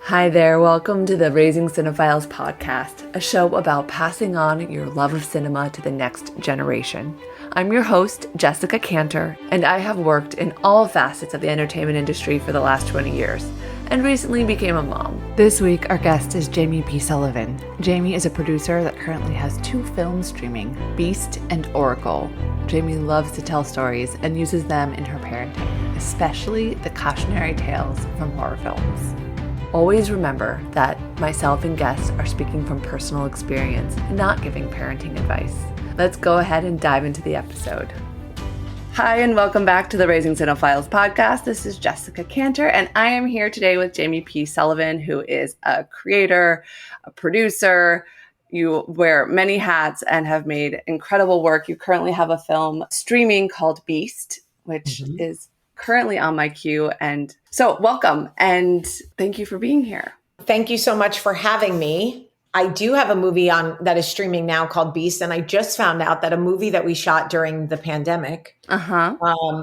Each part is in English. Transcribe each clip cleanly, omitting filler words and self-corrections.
Hi there, welcome to the Raising Cinephiles podcast, a show about passing on your love of cinema to the next generation. I'm your host, Jessica Kantor, and I have worked in all facets of the entertainment industry for the last 20 years, and recently became a mom. This week, our guest is Jaime P Sullivan. Jaime is a producer that currently has 2 films streaming, Beast and Oracle. Jaime loves to tell stories and uses them in her parenting, especially the cautionary tales from horror films. Always remember that myself and guests are speaking from personal experience, not giving parenting advice. Let's go ahead and dive into the episode. Hi, and welcome back to the Raising Cinephiles podcast. This is Jessica Kantor, and I am here today with Jaime P Sullivan, who is a creator, a producer. You wear many hats and have made incredible work. You currently have a film streaming called Beast, which is currently on my queue. And so welcome and thank you for being here. Thank you so much for having me. I do have a movie on that is streaming now called Beast. And I just found out that a movie that we shot during the pandemic, a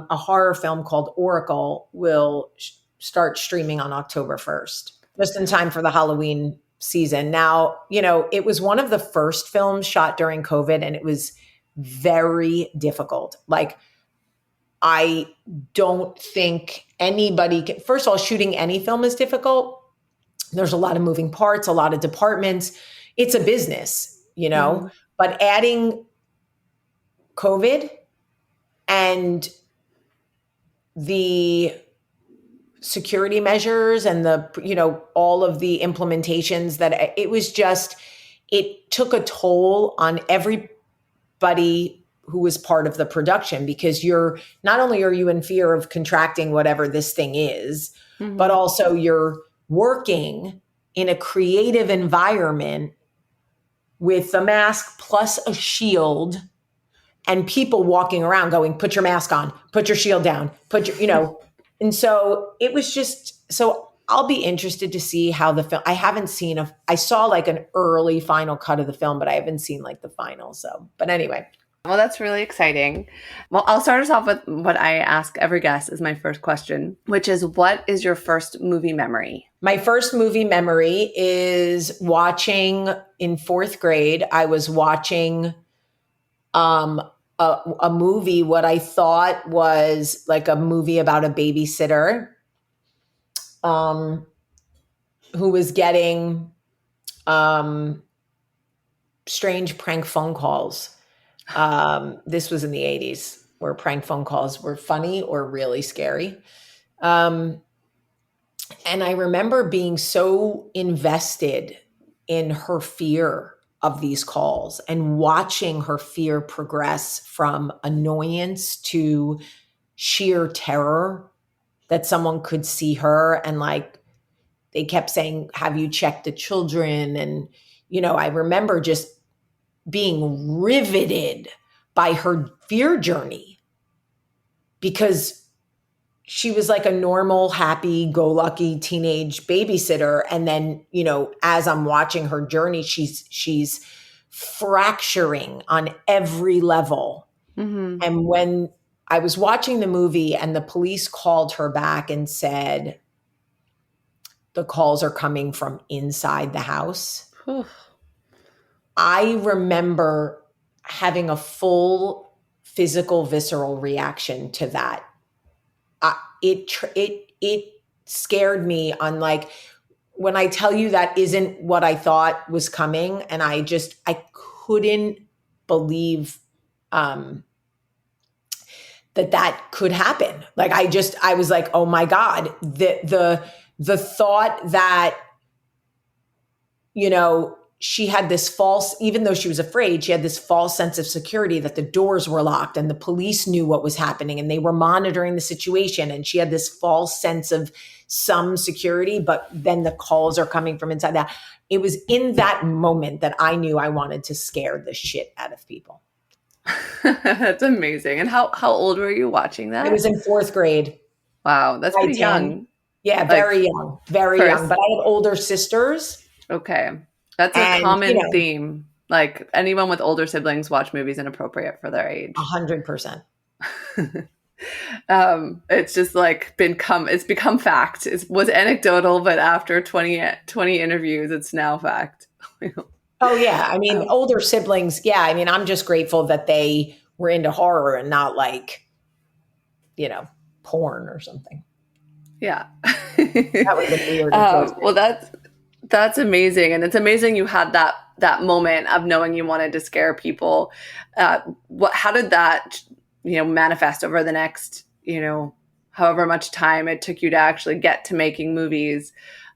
horror film called Oracle, will start streaming on October 1st, just in time for the Halloween season. Now, it was one of the first films shot during COVID, and it was very difficult. I don't think anybody can, first of all, shooting any film is difficult. There's a lot of moving parts, a lot of departments. It's a business, but adding COVID and the security measures and all of the implementations it took a toll on everybody who was part of the production, because not only are you in fear of contracting whatever this thing is, but also you're working in a creative environment with a mask plus a shield and people walking around going, put your mask on, put your shield down, and so it was so I'll be interested to see how the film, I saw an early final cut of the film, but I haven't seen the final. But anyway. Well, that's really exciting. Well, I'll start us off with what I ask every guest as my first question, which is, what is your first movie memory? My first movie memory is watching in 4th grade. I was watching a movie, what I thought was a movie about a babysitter who was getting strange prank phone calls. This was in the 80s, where prank phone calls were funny or really scary. And I remember being so invested in her fear of these calls and watching her fear progress from annoyance to sheer terror that someone could see her. And they kept saying, have you checked the children? And, I remember just being riveted by her fear journey, because she was a normal, happy-go-lucky teenage babysitter. And then, as I'm watching her journey, she's fracturing on every level. And when I was watching the movie and the police called her back and said, the calls are coming from inside the house, I remember having a full physical, visceral reaction to that. It scared me on when I tell you that isn't what I thought was coming. And I couldn't believe that could happen. I was like, oh my God, the thought that, she had this false, even though she was afraid, she had this false sense of security that the doors were locked and the police knew what was happening and they were monitoring the situation. And she had this false sense of some security, but then the calls are coming from inside that. It was in that moment that I knew I wanted to scare the shit out of people. That's amazing. And how old were you watching that? I was in 4th grade. Wow, that's pretty young. Yeah, very young, very young. But I had older sisters. Okay. That's a common theme. Anyone with older siblings watch movies inappropriate for their age. 100%. It's just like it's become fact. It was anecdotal, but after 20 interviews, it's now fact. Oh yeah. I mean, um, older siblings. Yeah. I mean, I'm just grateful that they were into horror and not like, you know, porn or something. yeah. That would have been weird and crazy. Well, that's amazing, and it's amazing you had that moment of knowing you wanted to scare people. How did that manifest over the next however much time it took you to actually get to making movies?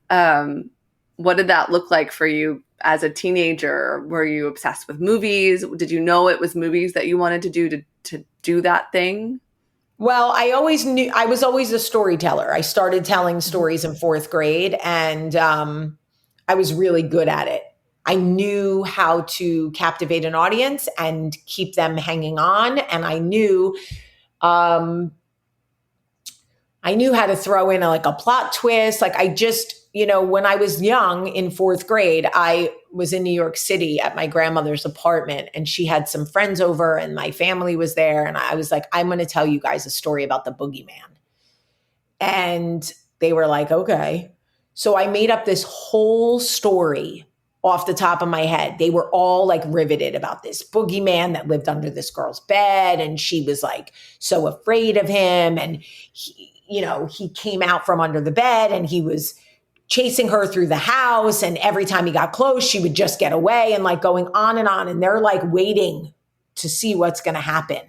What did that look like for you as a teenager? Were you obsessed with movies? Did you know it was movies that you wanted to do that thing? Well, I always knew I was always a storyteller. I started telling stories in fourth grade, and I was really good at it. I knew how to captivate an audience and keep them hanging on, and um, I knew how to throw in like a plot twist. Like I just, when I was young in fourth grade, I was in New York City at my grandmother's apartment, and she had some friends over and my family was there. And I was like, I'm going to tell you guys a story about the boogeyman. And they were like, okay. So I made up this whole story off the top of my head. They were all like riveted about this boogeyman that lived under this girl's bed. And she was like so afraid of him. And he came out from under the bed and he was chasing her through the house. And every time he got close, she would just get away, and like going on and on. And they're like waiting to see what's going to happen.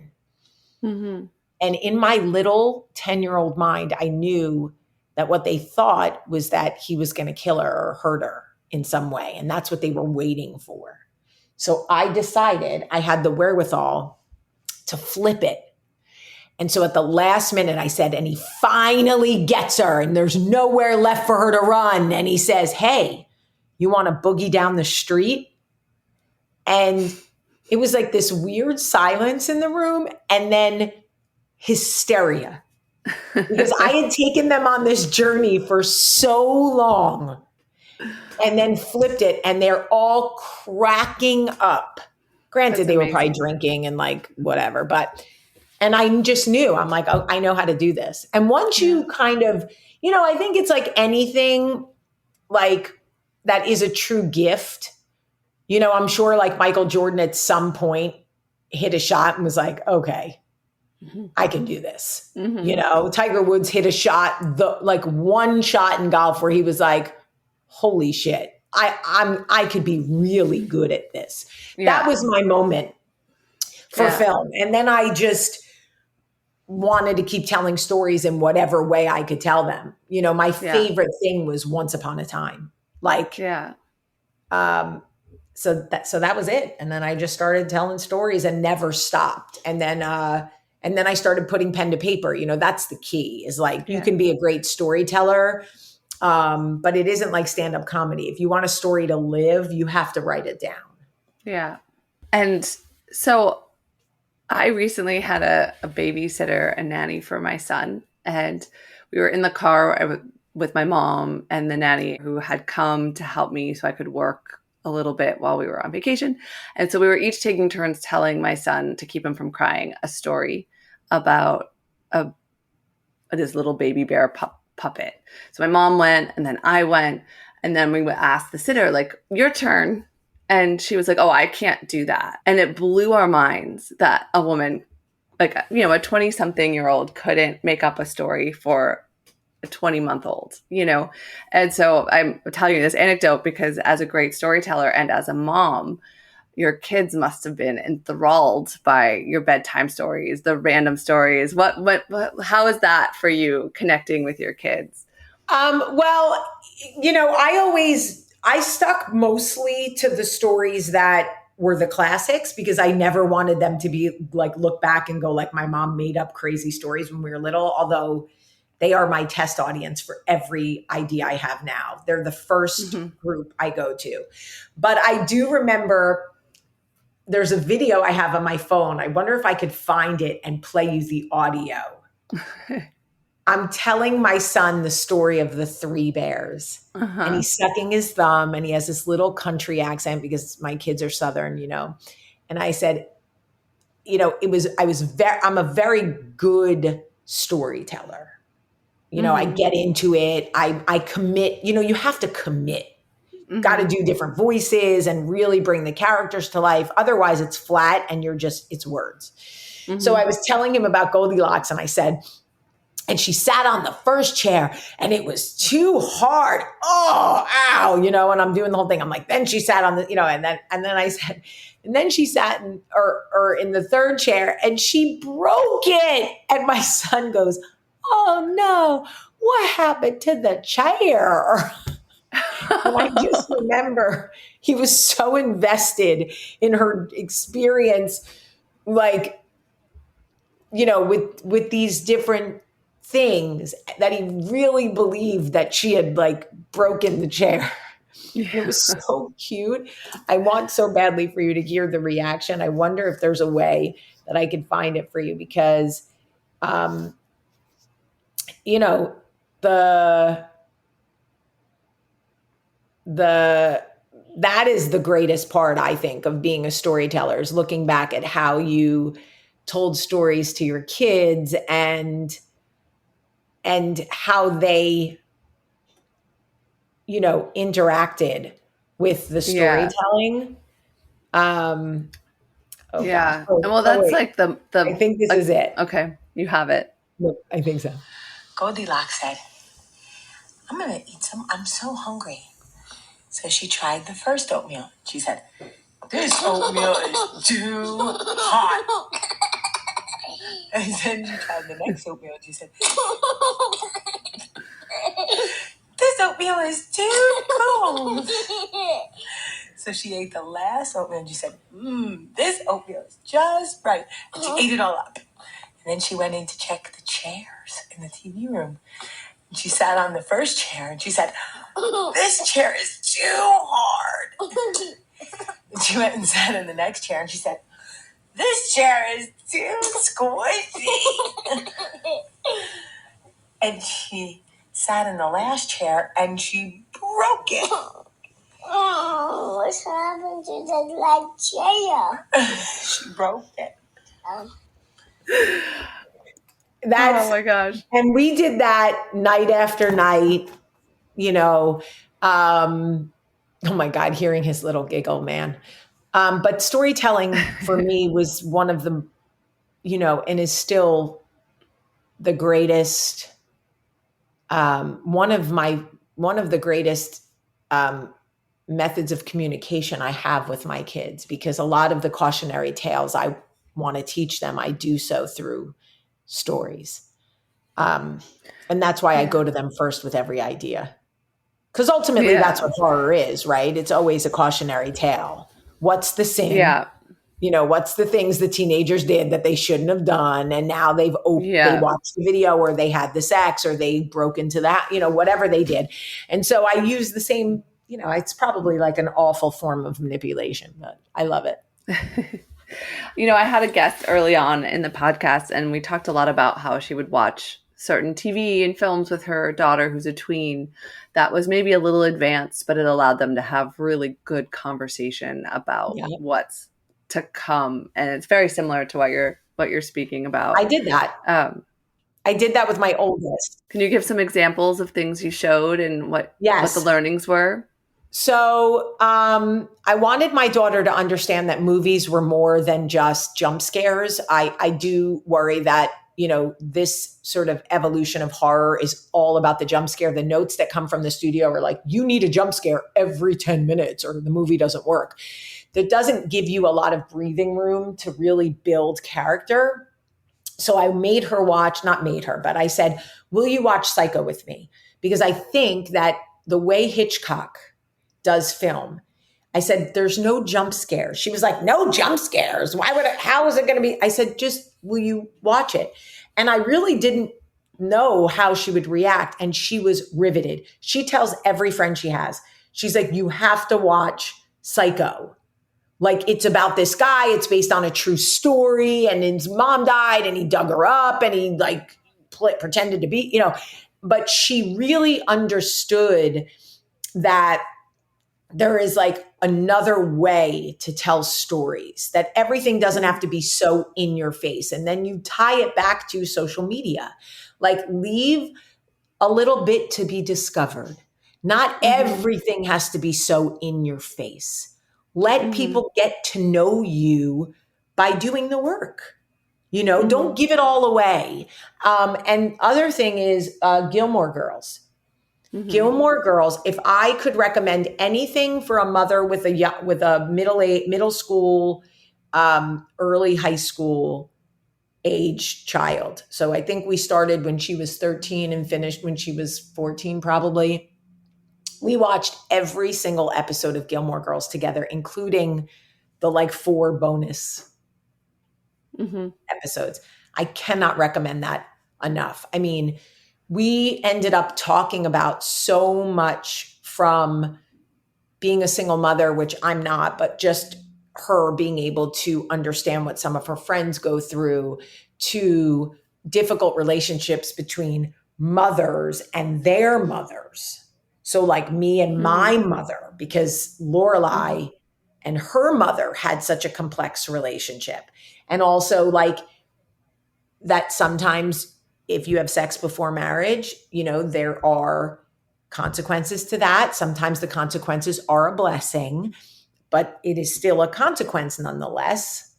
Mm-hmm. And in my little 10-year-old mind, I knew that what they thought was that he was going to kill her or hurt her in some way. And that's what they were waiting for. So I decided I had the wherewithal to flip it. And so at the last minute, I said, and he finally gets her, and there's nowhere left for her to run. And he says, hey, you want to boogie down the street? And it was like this weird silence in the room, and then hysteria. Because I had taken them on this journey for so long and then flipped it, and they're all cracking up. Granted, they were probably drinking and like whatever, and I just knew, I'm like, oh, I know how to do this. And once you kind of, I think it's like anything like that is a true gift. I'm sure like Michael Jordan at some point hit a shot and was like, okay, I can do this. Mm-hmm. Tiger Woods hit a shot, like one shot in golf where he was like, holy shit, I could be really good at this. Yeah. That was my moment for film. And then I just wanted to keep telling stories in whatever way I could tell them. My favorite thing was Once Upon a Time. Like, so that was it. And then I just started telling stories and never stopped. And then I started putting pen to paper. That's the key, is like, you can be a great storyteller, but it isn't like stand-up comedy. If you want a story to live, you have to write it down. Yeah. And so I recently had a babysitter, a nanny for my son, and we were in the car with my mom and the nanny, who had come to help me so I could work a little bit while we were on vacation. And so we were each taking turns telling my son, to keep him from crying, a story about this little baby bear puppet. So my mom went, and then I went, and then we would ask the sitter, like, your turn. And she was like, oh, I can't do that. And it blew our minds that a woman, like, a 20-something-year-old couldn't make up a story for a 20-month-old, And so I'm telling you this anecdote because as a great storyteller and as a mom, your kids must have been enthralled by your bedtime stories, the random stories. How is that for you, connecting with your kids? Well, I stuck mostly to the stories that were the classics, because I never wanted them to be like, look back and go like, my mom made up crazy stories when we were little, although they are my test audience for every idea I have now. They're the first group I go to. But I do remember there's a video I have on my phone. I wonder if I could find it and play you the audio. I'm telling my son the story of the three bears, and he's sucking his thumb, and he has this little country accent because my kids are Southern, And I said, I'm a very good storyteller. I get into it. I commit, you have to commit. Got to do different voices and really bring the characters to life. Otherwise it's flat and it's words. So I was telling him about Goldilocks and I said, and she sat on the first chair and it was too hard. Oh, ow, and I'm doing the whole thing. I'm like, then she sat on the, and then I said, and then she sat in the third chair and she broke it. And my son goes, oh no, what happened to the chair? And I just remember he was so invested in her experience, like, with these different things, that he really believed that she had like broken the chair. It was so cute. I want so badly for you to hear the reaction. I wonder if there's a way that I could find it for you because, that is the greatest part, I think, of being a storyteller, is looking back at how you told stories to your kids and how they, interacted with the storytelling. Yeah. Well, that's like the I think this is it. Okay. You have it. No, I think so. Goldilocks said, I'm going to eat some. I'm so hungry. So she tried the first oatmeal. She said, this oatmeal is too hot. And then she tried the next oatmeal. And she said, this oatmeal is too cold. So she ate the last oatmeal and she said, this oatmeal is just right. And she ate it all up. And then she went in to check the chairs in the TV room. And she sat on the first chair and she said, this chair is too hard. And she went and sat in the next chair and she said, this chair is too squishy. And she sat in the last chair and she broke it. Oh, what's happened to the last chair? She broke it. That's, oh my gosh. And we did that night after night, oh my God, hearing his little giggle, man. But storytelling for me was one of the, and is still the greatest, one of the greatest methods of communication I have with my kids, because a lot of the cautionary tales I want to teach them, I do so through stories. And that's why I go to them first with every idea. Because ultimately that's what horror is, right? It's always a cautionary tale. What's the sin? Yeah. What's the things the teenagers did that they shouldn't have done? And now they watched the video, or they had the sex, or they broke into that, whatever they did. And so I use the same, it's probably like an awful form of manipulation, but I love it. I had a guest early on in the podcast, and we talked a lot about how she would watch certain TV and films with her daughter, who's a tween, that was maybe a little advanced, but it allowed them to have really good conversation about what's to come. And it's very similar to what you're speaking about. I did that. I did that with my oldest. Can you give some examples of things you showed and what the learnings were? So I wanted my daughter to understand that movies were more than just jump scares. I do worry that, this sort of evolution of horror is all about the jump scare. The notes that come from the studio are like, you need a jump scare every 10 minutes or the movie doesn't work. That doesn't give you a lot of breathing room to really build character. So I made her watch, not made her, but I said, will you watch Psycho with me? Because I think that the way Hitchcock does film, I said, there's no jump scares. She was like, no jump scares. How is it going to be? I said, just, will you watch it? And I really didn't know how she would react. And she was riveted. She tells every friend she has, she's like, you have to watch Psycho. Like, it's about this guy. It's based on a true story. And his mom died and he dug her up and he like pretended to be, but she really understood that there is like another way to tell stories, that everything doesn't have to be so in your face. And then you tie it back to social media, like leave a little bit to be discovered. Not everything has to be so in your face. Let people get to know you by doing the work. Don't give it all away. And other thing is Gilmore Girls. Gilmore Girls. If I could recommend anything for a mother with a middle school, early high school age child. So I think we started when she was 13 and finished when she was 14, probably. We watched every single episode of Gilmore Girls together, including the like 4 bonus episodes. I cannot recommend that enough. I mean, we ended up talking about so much, from being a single mother, which I'm not, but just her being able to understand what some of her friends go through, to difficult relationships between mothers and their mothers. So like me and my mother, because Lorelai and her mother had such a complex relationship. And also like that sometimes if you have sex before marriage, there are consequences to that. Sometimes the consequences are a blessing, but it is still a consequence nonetheless.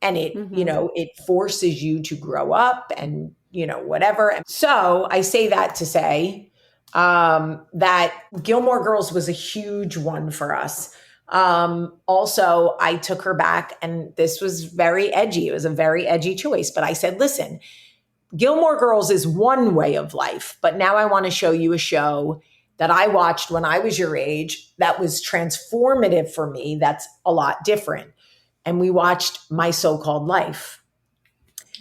And it, it forces you to grow up and, whatever. So I say that to say that Gilmore Girls was a huge one for us. Also, I took her back, and this was very edgy. It was a very edgy choice, but I said, listen, Gilmore Girls is one way of life, but now I want to show you a show that I watched when I was your age that was transformative for me. That's a lot different. And we watched My So-Called Life.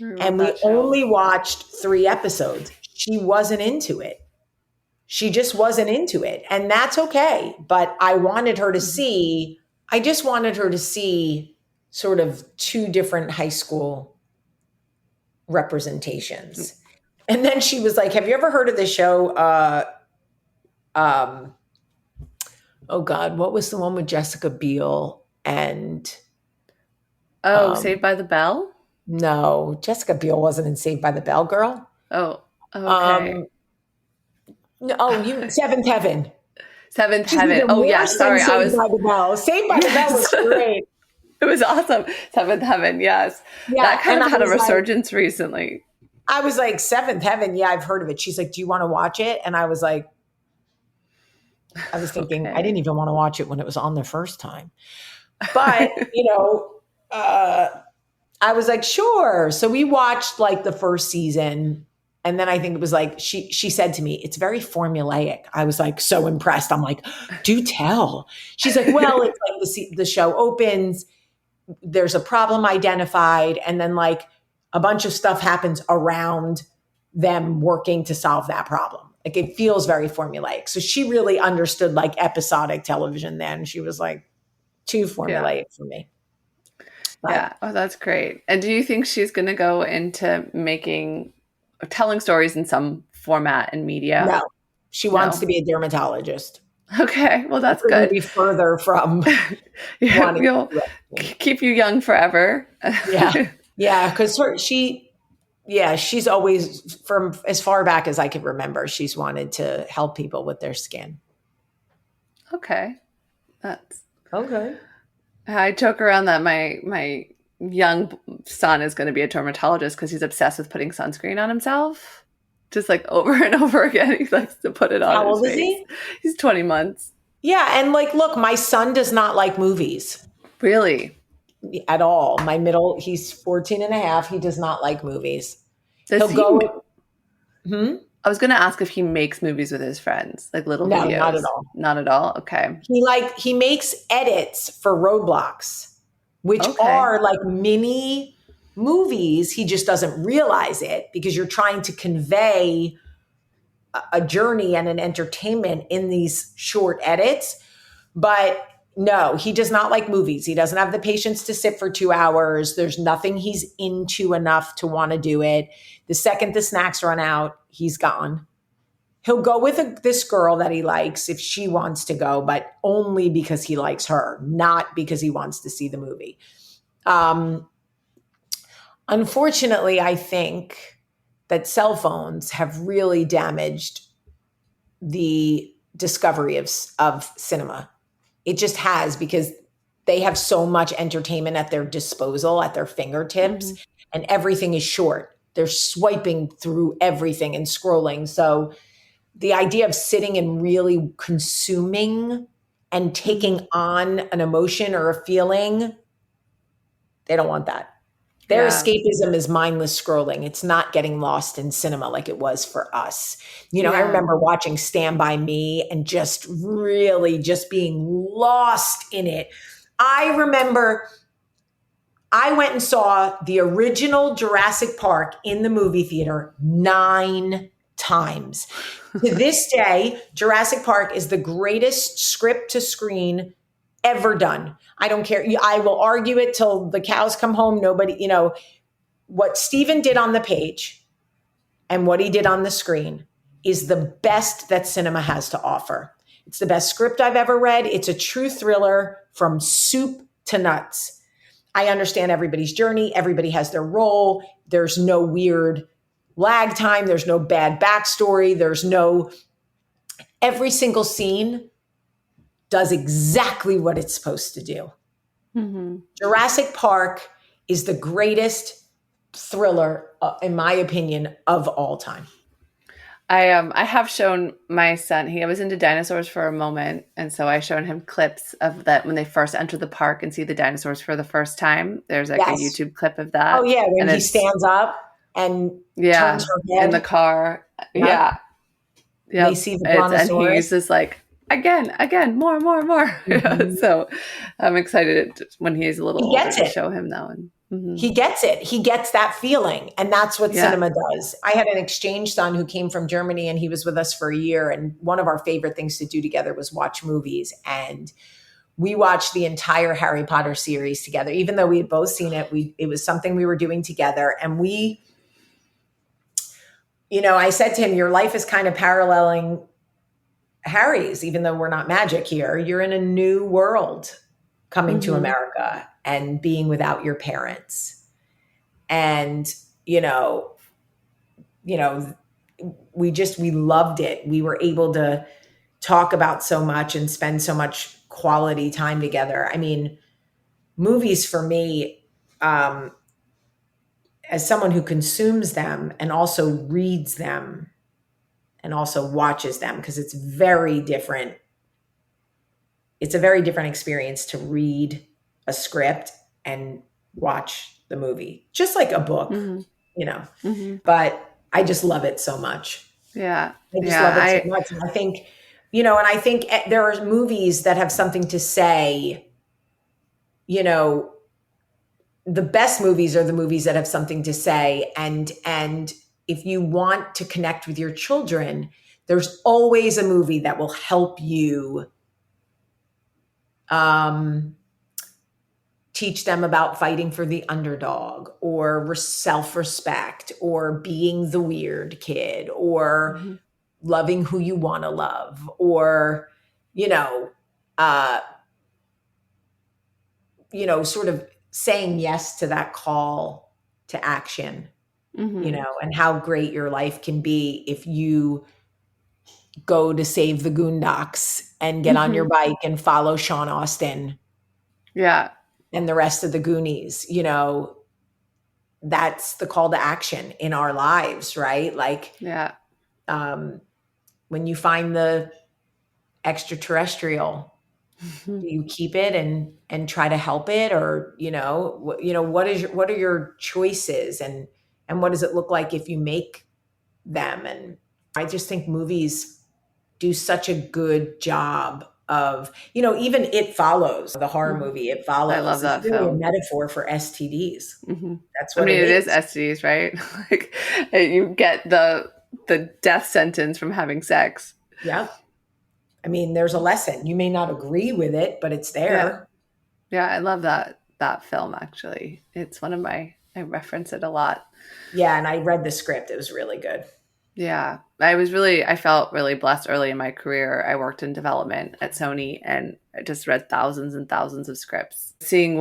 And we only watched 3 episodes. She wasn't into it. She just wasn't into it. And that's okay. But I wanted her to see, I just wanted her to see sort of 2 different high school representations. And then she was like, have you ever heard of the show? Oh God, what was the one with Jessica Biel and Saved by the Bell? No, Jessica Biel wasn't in Saved by the Bell, girl. Oh, okay. Seventh Heaven. Seventh Heaven. Oh yeah, sorry. Saved by the Bell. Saved by the Bell was great. It was awesome. Seventh Heaven, yes. Yeah, that kind of had a resurgence recently. I was like, Seventh Heaven, yeah, I've heard of it. She's like, do you want to watch it? And I was like, I was thinking, I didn't even want to watch it when it was on the first time. But, I was like, sure. So we watched like the first season. And then I think it was like, she said to me, it's very formulaic. I was like, so impressed. I'm like, do tell. She's like, well, it's like the show opens, there's a problem identified, and then like a bunch of stuff happens around them working to solve that problem. Like it feels very formulaic. So she really understood like episodic television then. She was like, too formulaic for me. But, yeah. Oh, that's great. And do you think she's going to go into telling stories in some format and media? No, she wants to be a dermatologist. Okay, well that's good. Be further from you'll keep you young forever. yeah, because she's always, from as far back as I can remember, she's wanted to help people with their skin. Okay, that's okay. I joke around that my young son is going to be a dermatologist because he's obsessed with putting sunscreen on himself. Just like over and over again, he likes to put it on. How old is he? He's 20 months. Yeah, and like, look, my son does not like movies. Really? At all. He's 14 and a half. He does not like movies. I was going to ask if he makes movies with his friends, like little videos. No, not at all. Not at all? Okay. He makes edits for Roblox, which are like mini movies. He just doesn't realize it because you're trying to convey a journey and an entertainment in these short edits. But no, he does not like movies. He doesn't have the patience to sit for 2 hours. There's nothing he's into enough to want to do it. The second the snacks run out, he's gone. he'll go with this girl that he likes if she wants to go, but only because he likes her, not because he wants to see the movie. Unfortunately, I think that cell phones have really damaged the discovery of cinema. It just has, because they have so much entertainment at their disposal, at their fingertips, and everything is short. They're swiping through everything and scrolling. So the idea of sitting and really consuming and taking on an emotion or a feeling, they don't want that. Their escapism is mindless scrolling. It's not getting lost in cinema like it was for us. I remember watching Stand By Me and just really just being lost in it. I remember I went and saw the original Jurassic Park in the movie theater 9 times. To this day, Jurassic Park is the greatest script to screen ever done. I don't care. I will argue it till the cows come home. Nobody, what Steven did on the page and what he did on the screen is the best that cinema has to offer. It's the best script I've ever read. It's a true thriller from soup to nuts. I understand everybody's journey. Everybody has their role. There's no weird lag time. There's no bad backstory. Every single scene does exactly what it's supposed to do. Jurassic Park is the greatest thriller, in my opinion, of all time. I have shown my son, he was into dinosaurs for a moment. And so I showed him clips of that when they first enter the park and see the dinosaurs for the first time. There's a YouTube clip of that. Oh yeah. When he stands up and turns her head in the car. Yeah. They see the brontosaurus. And he's just like, again, more. So I'm excited when he's a little older to show him that one. He gets it. He gets that feeling. And that's what cinema does. I had an exchange son who came from Germany and he was with us for a year. And one of our favorite things to do together was watch movies. And we watched the entire Harry Potter series together. Even though we had both seen it, it was something we were doing together. And I said to him, your life is kind of paralleling Harry's, even though we're not magic here. You're in a new world coming to America and being without your parents. And, we loved it. We were able to talk about so much and spend so much quality time together. I mean, movies for me, as someone who consumes them and also reads them and also watches them, because it's very different. It's a very different experience to read a script and watch the movie, just like a book, but I just love it so much. Yeah. I just love it so much. And I think, there are movies that have something to say, the best movies are the movies that have something to say. And if you want to connect with your children, there's always a movie that will help you teach them about fighting for the underdog or self-respect or being the weird kid or loving who you want to love or, sort of saying yes to that call to action, and how great your life can be if you go to save the Goondocks and get on your bike and follow Sean Austin. Yeah. And the rest of the Goonies, that's the call to action in our lives, right? Like, when you find the extraterrestrial, do you keep it and try to help it, or what are your choices, and what does it look like if you make them? And I just think movies do such a good job of, even It Follows, the horror movie, It Follows. I love that it's really film. a metaphor for STDs. That's what it is STDs, right? Like you get the death sentence from having sex. Yeah. I mean, there's a lesson. You may not agree with it, but it's there. Yeah, I love that film, actually. It's one of I reference it a lot. Yeah, and I read the script. It was really good. Yeah. I felt really blessed early in my career. I worked in development at Sony and I just read thousands and thousands of scripts, seeing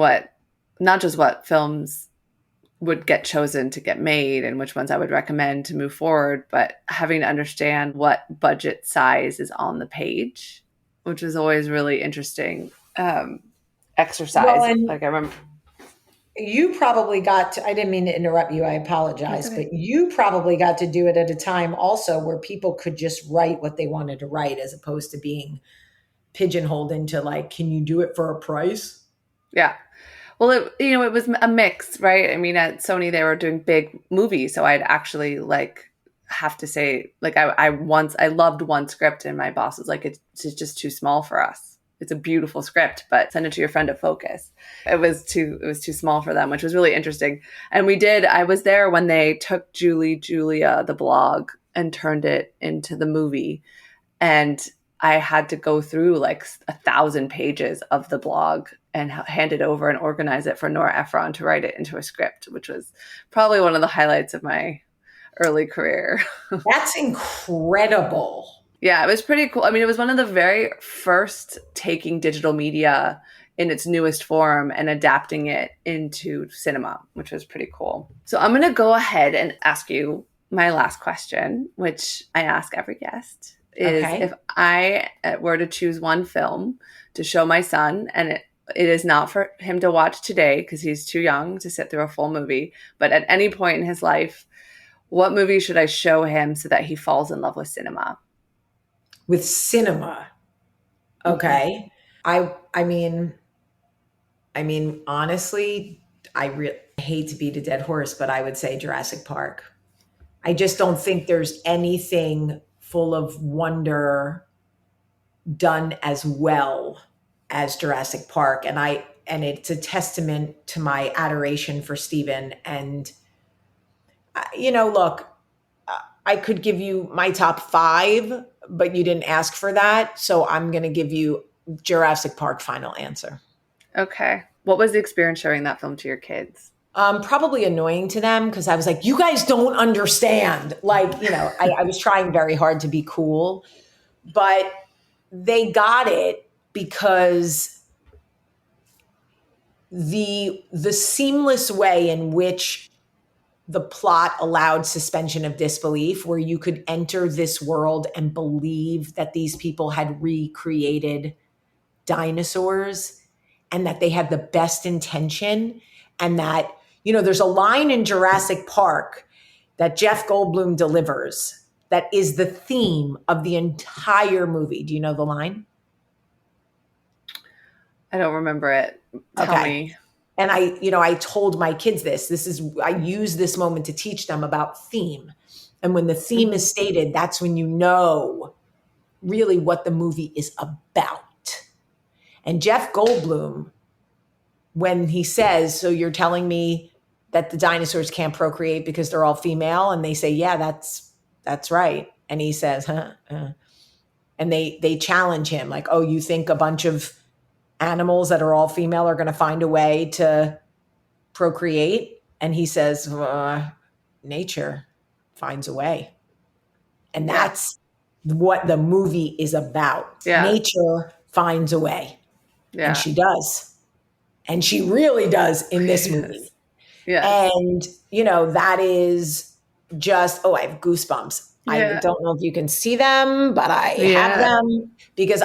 not just what films would get chosen to get made and which ones I would recommend to move forward, but having to understand what budget size is on the page, which was always really interesting exercise. Well, and Like I remember. you probably I didn't mean to interrupt you. I apologize, Okay. but you probably got to do it at a time also where people could just write what they wanted to write as opposed to being pigeonholed into like, can you do it for a price? Yeah. Well, it was a mix, right? I mean, at Sony, they were doing big movies. So I'd actually have to say, I loved one script and my boss was like, it's just too small for us. It's a beautiful script, but send it to your friend to focus. It was too small for them, which was really interesting. And I was there when they took Julia, the blog, and turned it into the movie. And I had to go through like 1,000 pages of the blog and hand it over and organize it for Nora Ephron to write it into a script, which was probably one of the highlights of my early career. That's incredible. Yeah, it was pretty cool. I mean, it was one of the very first taking digital media in its newest form and adapting it into cinema, which was pretty cool. So I'm going to go ahead and ask you my last question, which I ask every guest, is Okay. if I were to choose one film to show my son, and it is not for him to watch today because he's too young to sit through a full movie, but at any point in his life, what movie should I show him so that he falls in love with cinema? With cinema. Okay. I mean, honestly, I hate to beat a dead horse, but I would say Jurassic Park. I just don't think there's anything full of wonder done as well as Jurassic Park. And it's a testament to my adoration for Steven. And, look, I could give you my top 5, but you didn't ask for that. So I'm going to give you Jurassic Park final answer. Okay. What was the experience showing that film to your kids? Probably annoying to them because I was like, you guys don't understand. Like, I was trying very hard to be cool, but they got it because the seamless way in which the plot allowed suspension of disbelief, where you could enter this world and believe that these people had recreated dinosaurs and that they had the best intention, and that, there's a line in Jurassic Park that Jeff Goldblum delivers that is the theme of the entire movie. Do you know the line? I don't remember it. Tell me. And I told my kids I use this moment to teach them about theme. And when the theme is stated, that's when you know really what the movie is about. And Jeff Goldblum, when he says, so you're telling me that the dinosaurs can't procreate because they're all female? And they say, yeah, that's right. And he says, and they challenge him like, oh, you think a bunch of animals that are all female are going to find a way to procreate? And he says, nature finds a way. And that's what the movie is about. Yeah. Nature finds a way. Yeah. And she does. And she really does in this movie. Yeah. And, that is just, I have goosebumps. I don't know if you can see them, but I have them because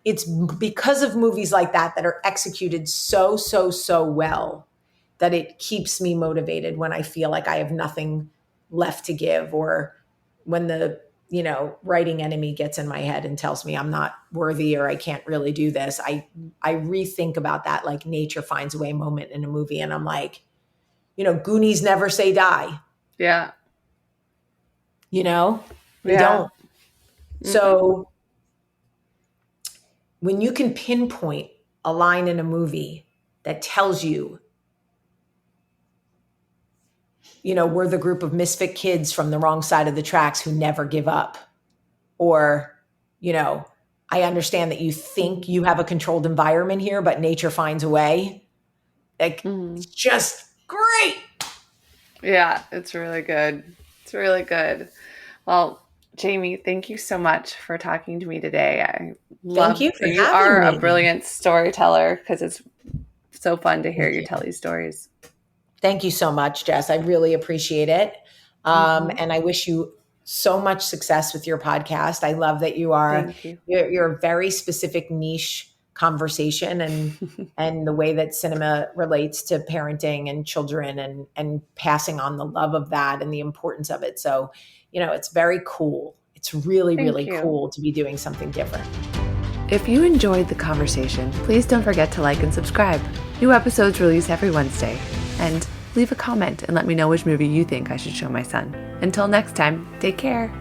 it's because of movies like that are executed so, so, so well that it keeps me motivated when I feel like I have nothing left to give, or when the, writing enemy gets in my head and tells me I'm not worthy or I can't really do this. I rethink about that, like nature finds a way moment in a movie. And I'm like, Goonies never say die. Yeah. They don't. Mm-hmm. So when you can pinpoint a line in a movie that tells you, we're the group of misfit kids from the wrong side of the tracks who never give up. Or, I understand that you think you have a controlled environment here, but nature finds a way. Like, It's just great. Yeah, it's really good. It's really good. Well, Jaime, thank you so much for talking to me today. I Thank love you for you having are a me. brilliant storyteller because it's so fun to hear Thank you you. tell these stories. Thank you so much, Jess. I really appreciate it. Mm-hmm. And I wish you so much success with your podcast. I love that Thank you. you're a very specific niche conversation and the way that cinema relates to parenting and children and passing on the love of that and the importance of it. So, it's very cool. It's really, Thank really you. cool to be doing something different. If you enjoyed the conversation, please don't forget to like and subscribe. New episodes release every Wednesday. And leave a comment and let me know which movie you think I should show my son. Until next time, take care.